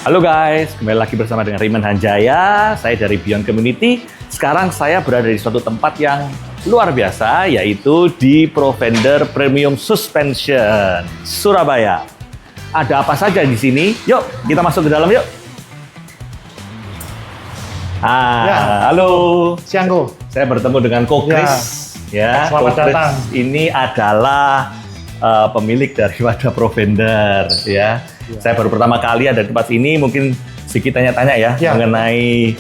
Halo guys, kembali lagi bersama dengan Riman Hanjaya. Saya dari Beyond Community. Sekarang saya berada di suatu tempat yang luar biasa, yaitu di Provender Premium Suspension, Surabaya. Ada apa saja di sini? Yuk, kita masuk ke dalam yuk. Halo. Siang, Ko. Saya bertemu dengan Ko Chris. Ya, selamat Ko Chris datang. ini adalah pemilik daripada Provender, ya. Saya baru pertama kali ada di tempat ini, mungkin sedikit tanya-tanya ya mengenai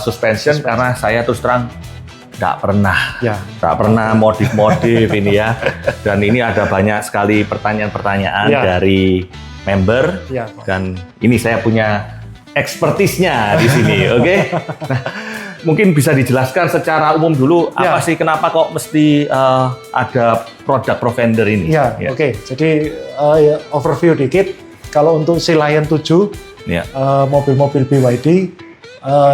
suspension, karena saya terus terang nggak pernah modif-modif ini ya. Dan ini ada banyak sekali pertanyaan-pertanyaan dari member, dan ini saya punya expertise-nya di sini, oke? Nah, mungkin bisa dijelaskan secara umum dulu, apa sih, kenapa kok mesti ada produk Provender ini? Oke. Jadi overview dikit. Kalau untuk Sea Lion 7, mobil-mobil BYD,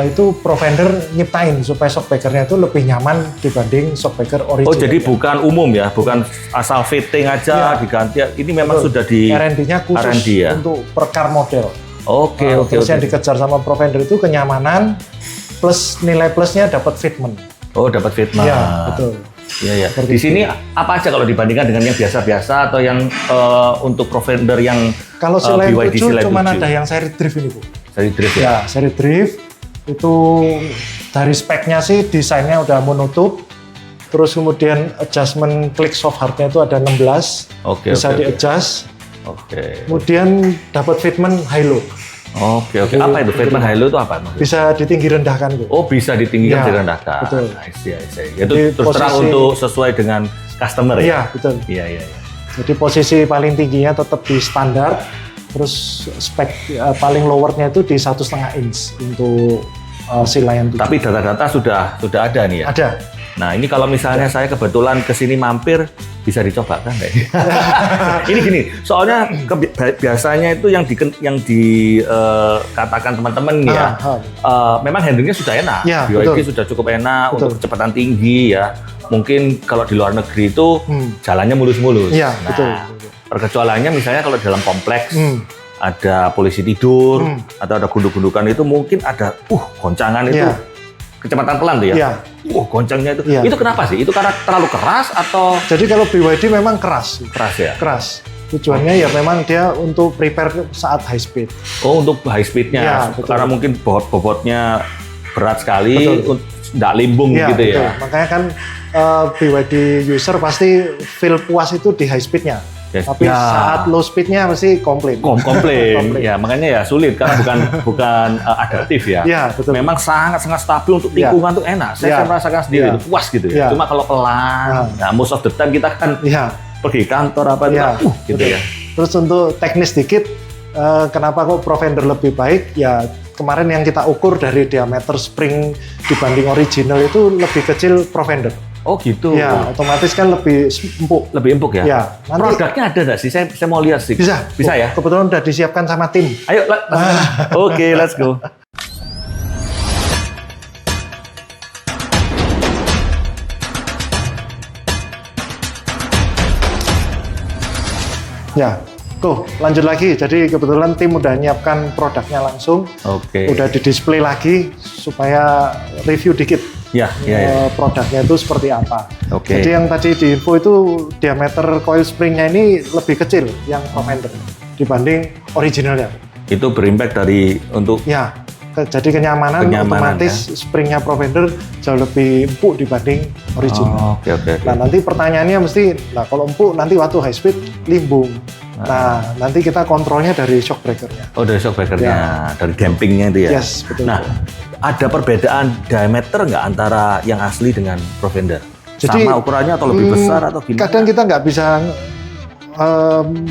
itu Provender nyiptain supaya shockbreaker-nya itu lebih nyaman dibanding shockbreaker original. Oh, jadi bukan umum ya, bukan asal fitting aja diganti. Ini memang sudah di R&D-nya khusus untuk per car model. Oke. Terus yang dikejar sama Provender itu kenyamanan, plus nilai plusnya dapat fitment. Oh, dapat fitment. Iya, betul. Iya. Di sini apa aja kalau dibandingkan dengan yang biasa-biasa atau yang untuk Provender yang kalau Sea Lion 7 cuma ada yang seri drift ini, Bu. Seri drift ya? Ya, seri drift itu dari speknya sih desainnya udah monotup. Terus kemudian adjustment click soft hardnya itu ada 16. Bisa di-adjust. Kemudian dapat fitment high low. Oke. Apa itu fitment high low itu apa? Bisa ditinggi rendahkan, Bu. Oh, bisa ditinggikan, direndahkan. Betul. I see. Itu terus terang untuk sesuai dengan customer ya? Iya, betul. Iya. Jadi posisi paling tingginya tetap di standar, terus spek paling lowernya itu di 1,5 inch untuk Sea Lion 7. Tapi data-data sudah ada nih ya? Ada. Nah, ini kalau misalnya saya kebetulan kesini mampir, bisa dicoba kan? Ini gini, soalnya biasanya itu yang dikatakan teman-teman nih ya, memang handlingnya sudah enak, BYD sudah cukup enak untuk kecepatan tinggi ya. Mungkin kalau di luar negeri itu jalannya mulus-mulus. Iya, betul. Perkecualiannya misalnya kalau dalam kompleks, ada polisi tidur, atau ada gunduk-gundukan itu mungkin ada goncangan itu. Kecepatan pelan tuh ya? Goncangnya itu. Itu kenapa sih? Itu karena terlalu keras atau? Jadi kalau BYD memang keras. Keras ya? Keras. Tujuannya ya memang dia untuk prepare saat high speed. Oh, untuk high speednya? Karena mungkin bobotnya berat sekali, nggak limbung gitu ya? Makanya kan BYD user pasti feel puas itu di high speednya. Tapi saat low speednya mesti komplain. Komplain. Ya, makanya ya sulit karena bukan adaptif ya. Iya, betul. Memang sangat stabil untuk lingkungan tuh enak. Saya merasakan sendiri itu puas gitu ya. Cuma kalau pelan, most of the time kita kan pergi kantor gitu ya. Terus untuk teknis dikit, kenapa kok Provender lebih baik? Ya kemarin yang kita ukur dari diameter spring dibanding original itu lebih kecil Provender. Oh gitu. Ya, otomatis kan lebih empuk. Lebih empuk ya? Ya. Produknya ada nggak sih? Saya mau lihat sih. Bisa ya? Kebetulan udah disiapkan sama tim. Ayo, Oke, let's go. Ya, tuh lanjut lagi. Jadi kebetulan tim udah nyiapkan produknya langsung. Udah di-display lagi supaya review dikit. Produknya itu seperti apa. Jadi yang tadi di info itu diameter coil springnya ini lebih kecil yang Provender dibanding originalnya. Itu berimpact dari untuk jadi kenyamanan otomatis springnya Provender jauh lebih empuk dibanding original. Nah nanti pertanyaannya mesti, kalau empuk nanti waktu high speed limbung. Nah nanti kita kontrolnya dari shockbreaker-nya. Oh, dari shockbreaker-nya, dari dampingnya itu ya? Yes, betul. Nah, ada perbedaan diameter nggak antara yang asli dengan Provender? Jadi, sama ukurannya atau lebih besar atau gimana? Kadang kita nggak bisa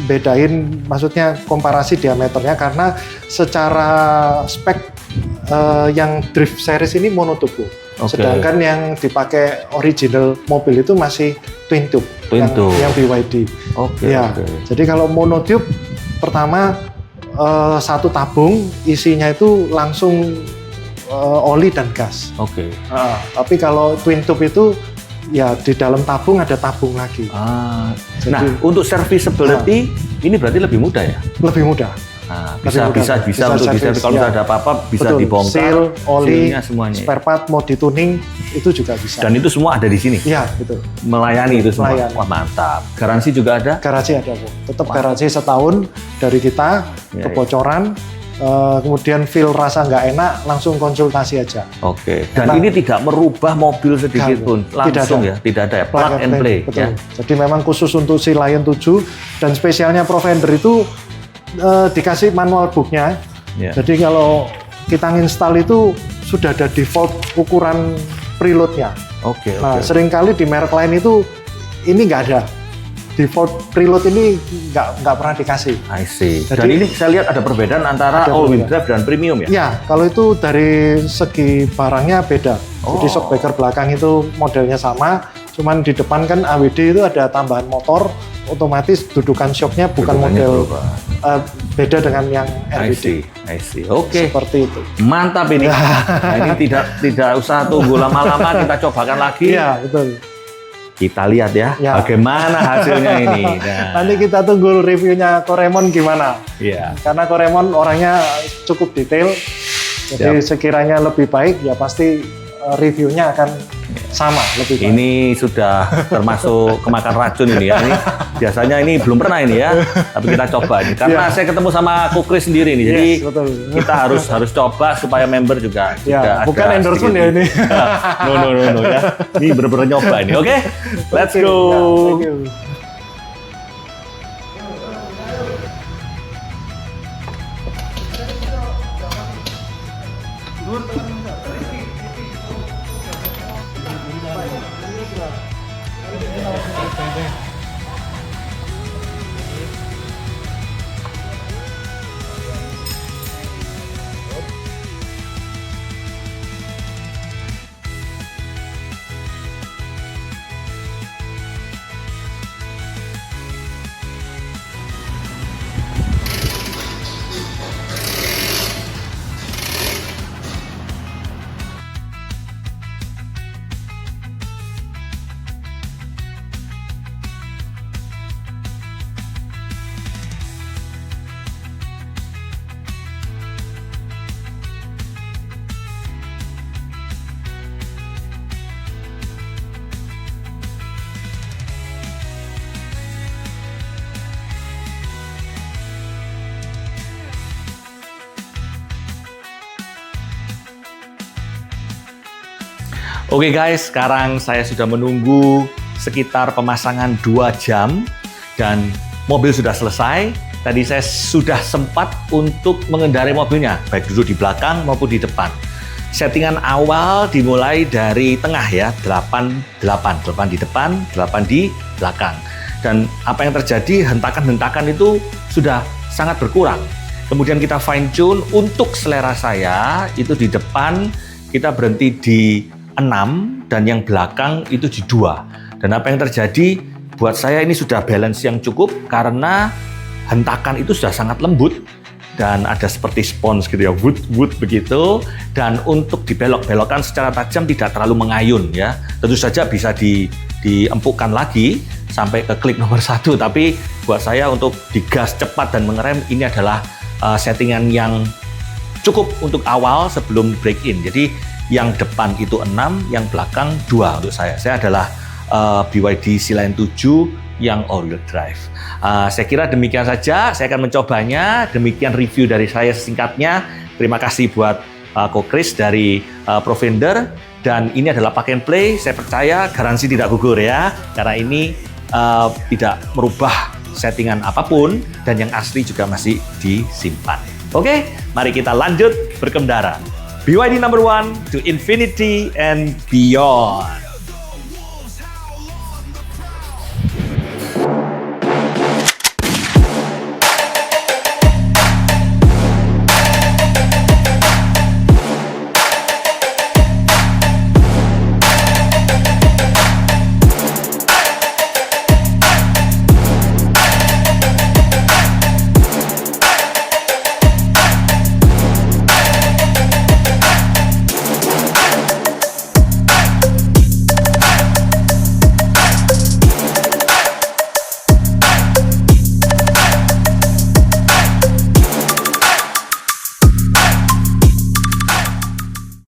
bedain, maksudnya komparasi diameternya karena secara spek yang drift series ini monotube. Sedangkan yang dipakai original mobil itu masih twin tube. Yang BYD. Jadi kalau monotube pertama satu tabung isinya itu langsung oli dan gas. Tapi kalau twin tube itu ya di dalam tabung ada tabung lagi. Jadi, nah, untuk serviceability ini berarti lebih mudah ya? Lebih mudah. Nah, Lebih bisa mudah. untuk service, di-service. Kalau ya. ada apa-apa bisa Betul. dibongkar. Seal, oli, Seal-nya semuanya. spare part mau dituning itu juga bisa. Dan itu semua ada di sini. Iya, betul. Melayani itu semua. Melayani. Wah, mantap. Garansi juga ada? Garansi ada, Bu. Tetap garansi setahun dari kita, Ya, kebocoran, kemudian feel rasa nggak enak, langsung konsultasi aja. Oke. Dan Karena- ini tidak merubah mobil sedikit Nggak, pun. Langsung tidak ada. ya, tidak ada ya. Plug and play. Betul. Ya. Jadi memang khusus untuk si Lion 7 dan spesialnya Provender itu dikasih manual booknya. Ya. Jadi kalau kita nginstal itu sudah ada default ukuran preloadnya. Oke, Nah, oke. seringkali di merek lain itu ini nggak ada. Default preload ini nggak pernah dikasih. I see. Jadi- Dan ini saya lihat ada perbedaan antara Ada all-wheel perbedaan. drive dan premium ya? Ya, kalau itu dari segi barangnya beda. Jadi Oh. shockbreaker belakang itu modelnya sama, cuman di depan kan AWD itu ada tambahan motor, otomatis dudukan shocknya bukan Dudukannya model berubah. beda dengan yang I RWD. see. Oke. Seperti itu. Mantap ini. Nah, ini tidak usah tunggu lama-lama, kita cobakan lagi. Iya, betul. Kita lihat ya, Ya. bagaimana hasilnya ini. Nah, Nanti kita tunggu reviewnya Koremon gimana. iya. Karena Koremon orangnya cukup detail, jadi sekiranya lebih baik ya pasti reviewnya akan sama, lebih baik. Ini sudah termasuk kemakan racun ini ya. Ini biasanya ini belum pernah ini ya, tapi kita coba ini. Karena Ya. saya ketemu sama Kukris sendiri nih, jadi Yes, betul. kita harus coba supaya member juga Ya, ada bukan endorsement sedikit ya ini. no ya. Ini benar-benar nyoba ini. Oke, let's Oke, go. ya, thank you. Oke guys, sekarang saya sudah menunggu sekitar pemasangan 2 jam dan mobil sudah selesai. Tadi saya sudah sempat untuk mengendarai mobilnya, baik duduk di belakang maupun di depan. Settingan awal dimulai dari tengah ya, 8 di depan, 8 di belakang. Dan apa yang terjadi, hentakan-hentakan itu sudah sangat berkurang. Kemudian kita fine tune untuk selera saya, itu di depan kita berhenti di 6 dan yang belakang itu di 2. Dan apa yang terjadi, buat saya ini sudah balance yang cukup karena hentakan itu sudah sangat lembut dan ada seperti spons gitu ya, wood begitu. Dan untuk dibelok-belokkan secara tajam tidak terlalu mengayun ya. Tentu saja bisa diempukkan lagi sampai ke klik nomor 1, tapi buat saya untuk digas cepat dan mengerem ini adalah settingan yang cukup untuk awal sebelum break in. Jadi yang depan itu 6, yang belakang 2 untuk saya. Saya adalah BYD Sea-Lion 7 yang all-wheel drive. Saya kira demikian saja, saya akan mencobanya. Demikian review dari saya singkatnya. Terima kasih buat Ko Chris dari Provender. Dan ini adalah plug and play, saya percaya garansi tidak gugur ya. Karena ini tidak merubah settingan apapun dan yang asli juga masih disimpan. Oke, mari kita lanjut berkendara. BYD number 1 to infinity and beyond.